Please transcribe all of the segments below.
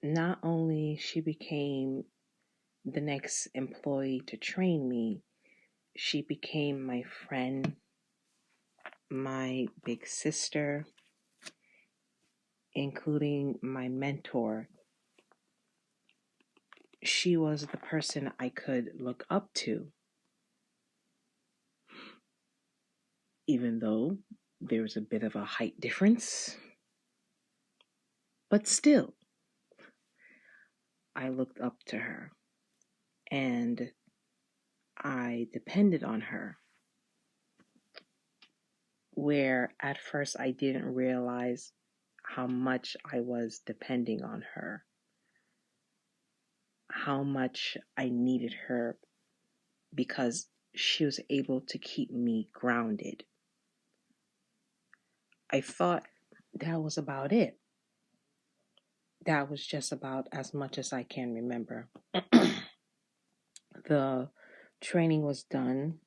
not only she became the next employee to train me, she became my friend, my big sister, including my mentor. She was the person I could look up to, even though there was a bit of a height difference. But still, I looked up to her and I depended on her, where at first I didn't realize how much I was depending on her, how much I needed her, because she was able to keep me grounded. I thought that was about it. That was just about as much as I can remember. The training was done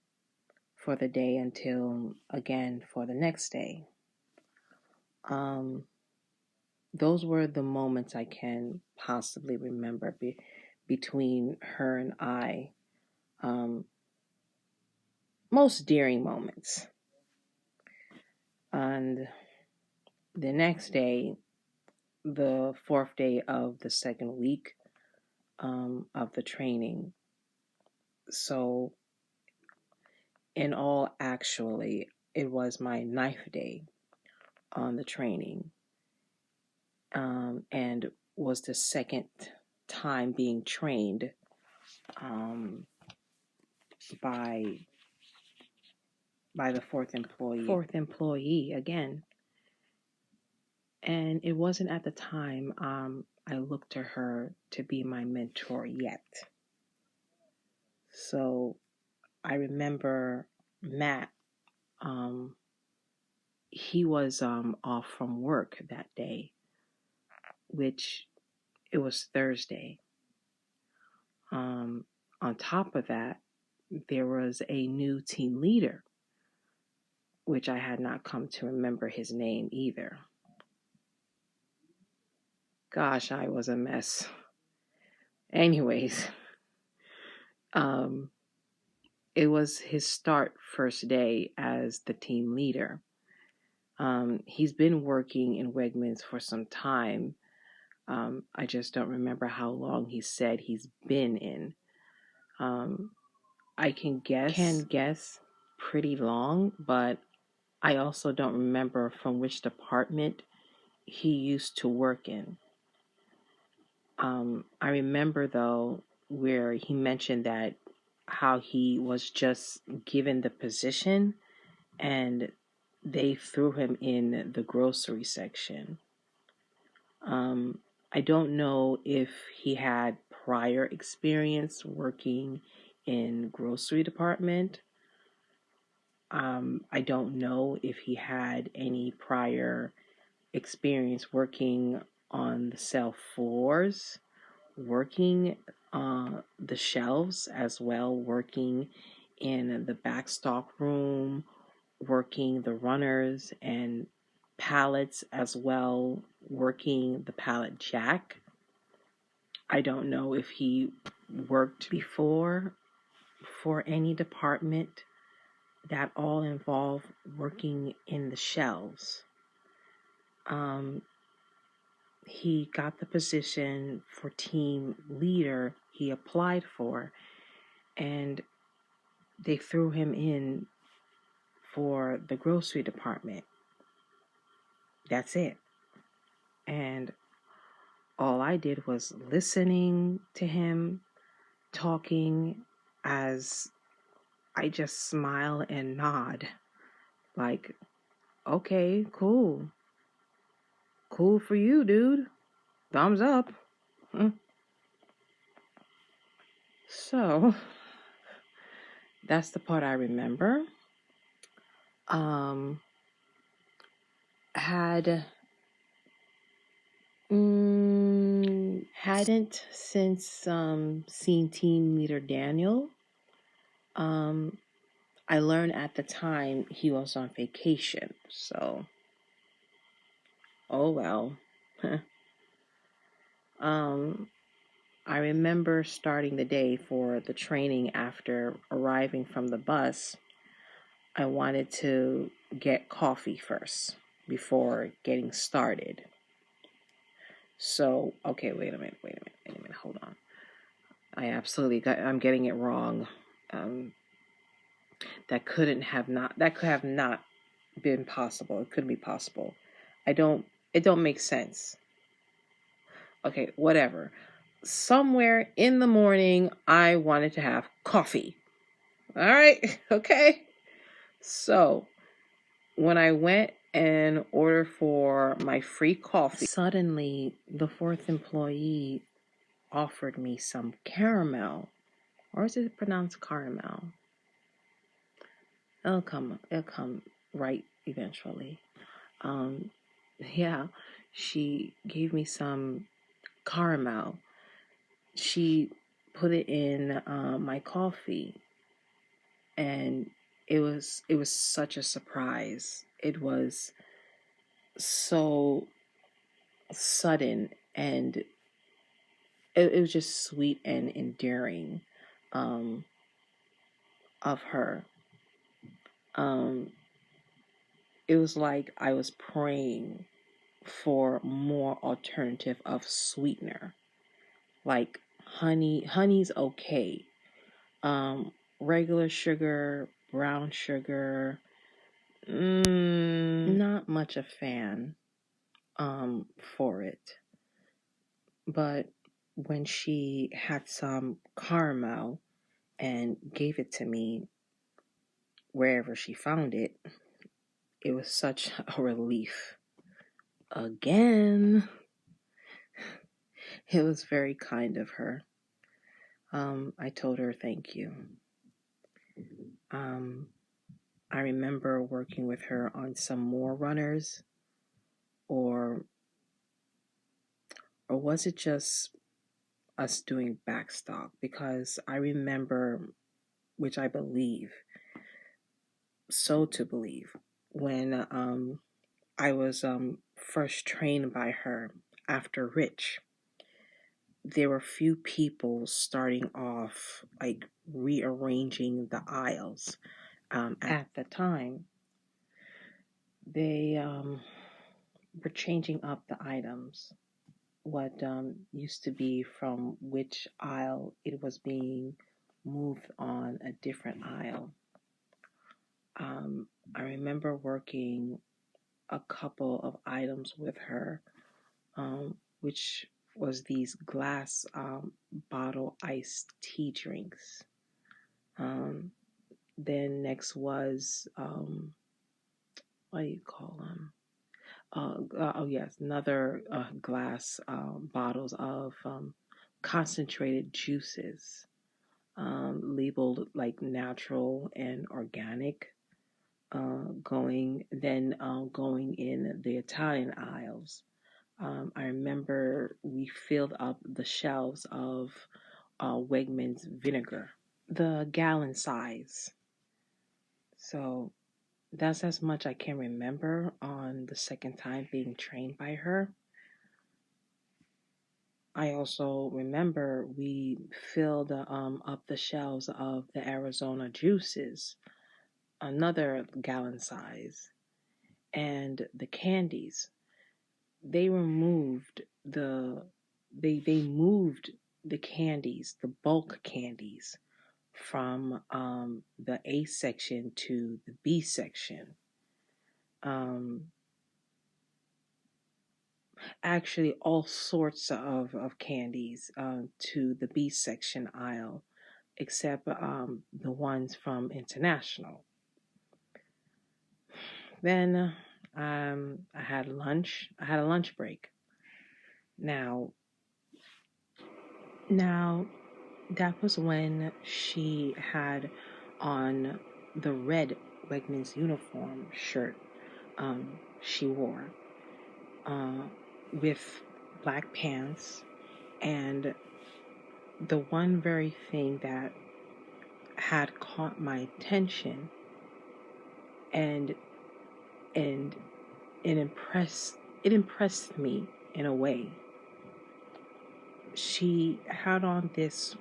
for the day until, again, for the next day. Those were the moments I can possibly remember between her and I. Most daring moments. And the next day, the fourth day of the second week of the training. So, in all, actually, it was my ninth day on the training, and was the second time being trained by the fourth employee again. And it wasn't at the time I looked to her to be my mentor yet. So I remember Matt, he was off from work that day, which it was Thursday. On top of that, there was a new team leader, which I had not come to remember his name either. Gosh, I was a mess. Anyways, it was his first day as the team leader. He's been working in Wegmans for some time. I just don't remember how long he said he's been in. I can guess pretty long, but I also don't remember from which department he used to work in. I remember, though, where he mentioned that how he was just given the position and they threw him in the grocery section. I don't know if he had prior experience working in grocery department. I don't know if he had any prior experience working on the shelf floors, working the shelves as well, working in the back stock room, working the runners and pallets as well, working the pallet jack. I don't know if he worked before for any department that all involve working in the shelves. He got the position for team leader he applied for, and they threw him in for the grocery department. That's it. And all I did was listening to him talking, as I just smile and nod like, okay, cool. Cool for you, dude. Thumbs up. So, that's the part I remember. Hadn't since seen team leader Daniel. I learned at the time he was on vacation, so oh well. I remember starting the day for the training after arriving from the bus. I wanted to get coffee first before getting started. So, okay, wait a minute, hold on. I'm getting it wrong. That could have not been possible. It couldn't be possible. It don't make sense. Okay, whatever. Somewhere in the morning, I wanted to have coffee. All right, okay. So, when I went and ordered for my free coffee, suddenly the fourth employee offered me some caramel. Or is it pronounced caramel? It'll come right eventually. Yeah, she gave me some caramel. She put it in my coffee, and it was such a surprise. It was so sudden, and it was just sweet and endearing of her. It was like I was praying for more alternative of sweetener, like honey's okay, regular sugar, brown sugar, not much a fan for it. But when she had some caramel and gave it to me wherever she found it, it was such a relief. Again, it was very kind of her. I told her thank you. I remember working with her on some more runners, or was it just us doing backstock? Because I remember, which I believe, to believe, when I was first trained by her after Rich, there were few people starting off like rearranging the aisles. At the time, they were changing up the items. What used to be from which aisle it was being moved on a different aisle. I remember working a couple of items with her, which was these glass bottle iced tea drinks. Then next was, what do you call them? Oh yes, another glass bottles of concentrated juices, labeled like natural and organic. Going in the Italian aisles. I remember we filled up the shelves of Wegmans vinegar, the gallon size. So that's as much I can remember on the second time being trained by her. I also remember we filled up the shelves of the Arizona juices, another gallon size, and the candies. They moved the candies, the bulk candies, from the A section to the B section. Actually, all sorts of candies to the B section aisle, except the ones from International. Then I had lunch. I had a lunch break. Now that was when she had on the red Wegmans uniform shirt she wore, with black pants, and the one very thing that had caught my attention and it impressed me in a way. she had on this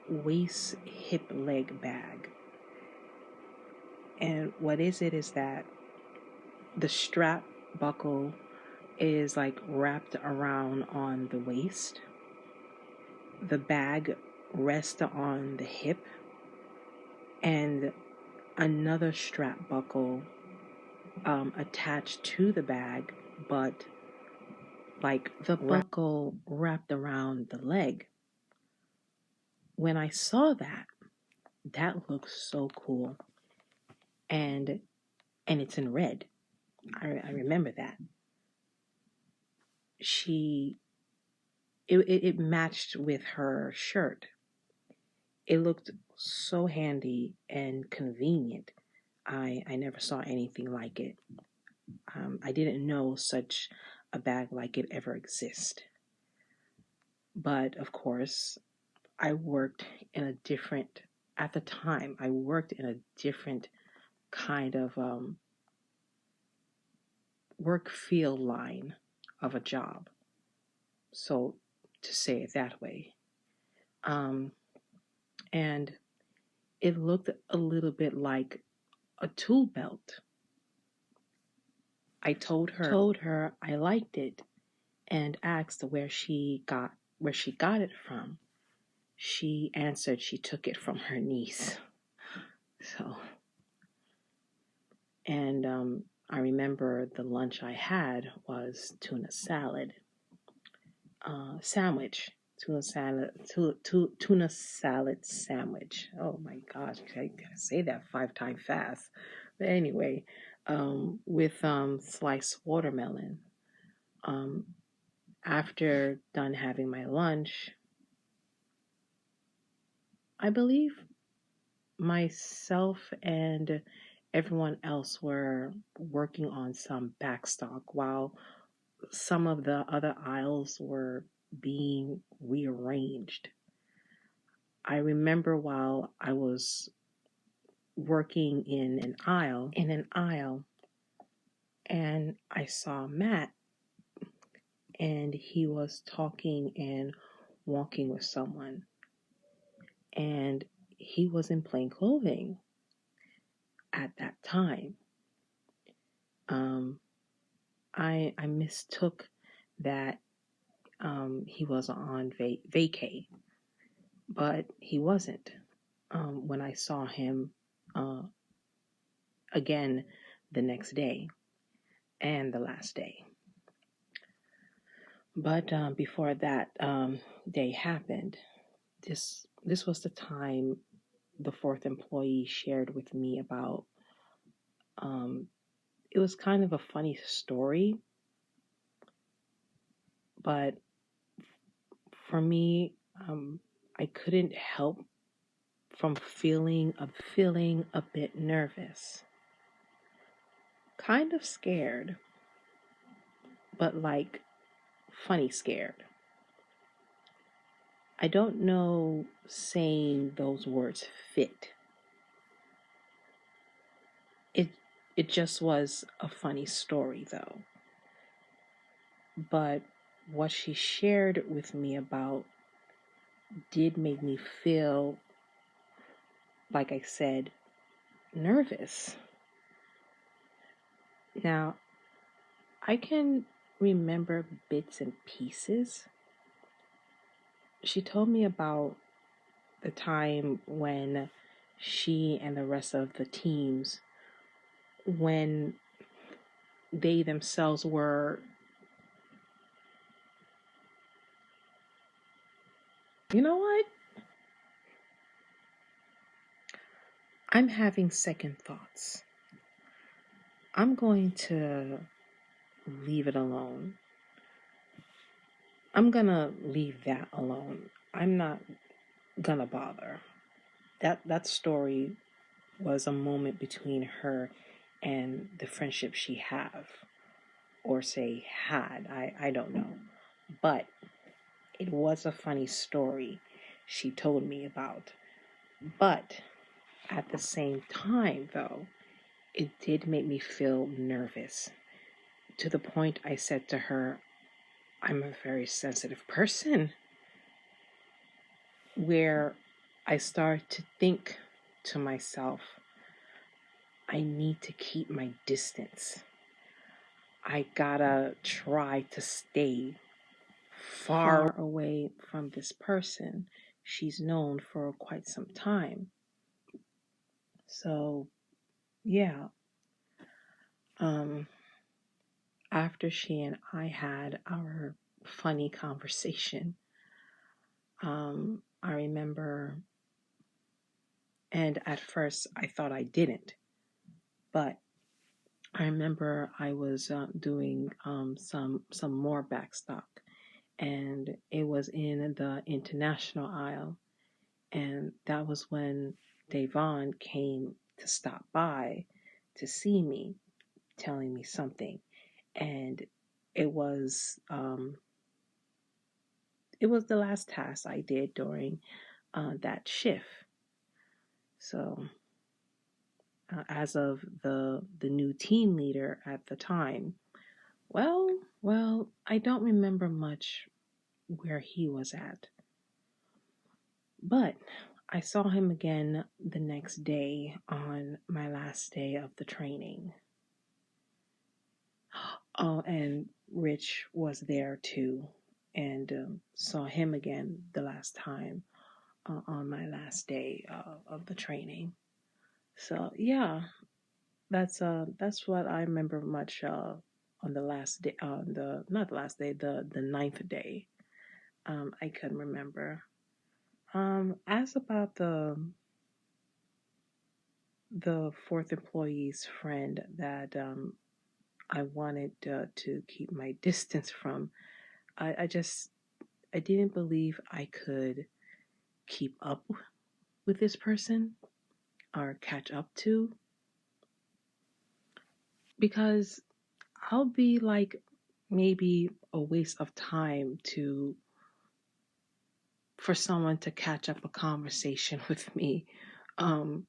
waist, hip, leg bag. And what is it is that the strap buckle is like wrapped around on the waist. The bag rests on the hip, and another strap buckle attached to the bag, but like the buckle wrapped around the leg. When I saw that, that looked so cool, and it's in red. I remember that. It matched with her shirt. It looked so handy and convenient. I never saw anything like it. I didn't know such a bag like it ever existed. But of course, I worked in a different, at the time, I worked in a different kind of work field line of a job. So to say it that way. And it looked a little bit like a tool belt. I told her I liked it and asked where she got it from. She answered she took it from her niece. So, and I remember the lunch I had was tuna salad sandwich. Tuna salad sandwich. Oh my gosh, I gotta say that 5 times fast. But anyway, with sliced watermelon. After done having my lunch, I believe myself and everyone else were working on some backstock while some of the other aisles were being rearranged. I remember while I was working in an aisle, and I saw Matt, and he was talking and walking with someone, and he was in plain clothing at that time. I mistook that he was on vacay, but he wasn't. When I saw him again the next day and the last day. But before that day happened, this was the time the fourth employee shared with me about. It was kind of a funny story, but for me, I couldn't help from feeling a bit nervous, kind of scared, but like funny scared. I don't know saying those words fit. It just was a funny story though. But what she shared with me about did make me feel, like I said, nervous. Now, I can remember bits and pieces. She told me about the time when she and the rest of the teams, when they themselves were, you know what? I'm having second thoughts. I'm going to leave it alone. I'm gonna leave that alone. I'm not gonna bother. That story was a moment between her and the friendship she have, or say had. I don't know. But it was a funny story she told me about. But at the same time, though, it did make me feel nervous, to the point I said to her, I'm a very sensitive person. where I start to think to myself, I need to keep my distance. I gotta try to stay far away from this person she's known for quite some time. So, yeah, um, after she and I had our funny conversation, I remember, and at first I thought I didn't, but I remember I was doing some more backstock, and it was in the international aisle, and that was when Devon came to stop by to see me, telling me something, and it was um, it was the last task I did during that shift. So, as of the new team leader at the time, well, I don't remember much where he was at, but I saw him again the next day on my last day of the training. Oh, and Rich was there too, and saw him again the last time on my last day of the training. So yeah, that's what I remember much on the last day, on the not the last day, the ninth day. I couldn't remember. As about the fourth employee's friend that I wanted to keep my distance from, I just I didn't believe I could keep up with this person or catch up to, because I'll be like maybe a waste of time to for someone to catch up a conversation with me. Um,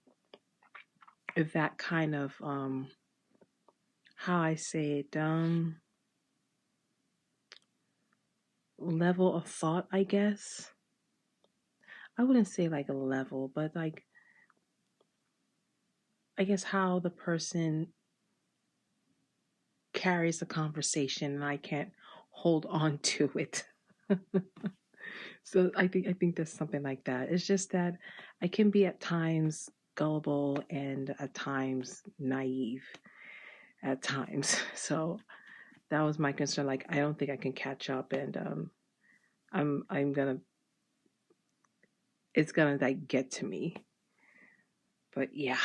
that kind of how I say it, level of thought, I guess. I wouldn't say like a level, but like I guess how the person carries the conversation and I can't hold on to it. So I think there's something like that. It's just that I can be at times gullible and at times naive at times. So that was my concern. Like I don't think I can catch up, and I'm gonna it's gonna like get to me. But yeah.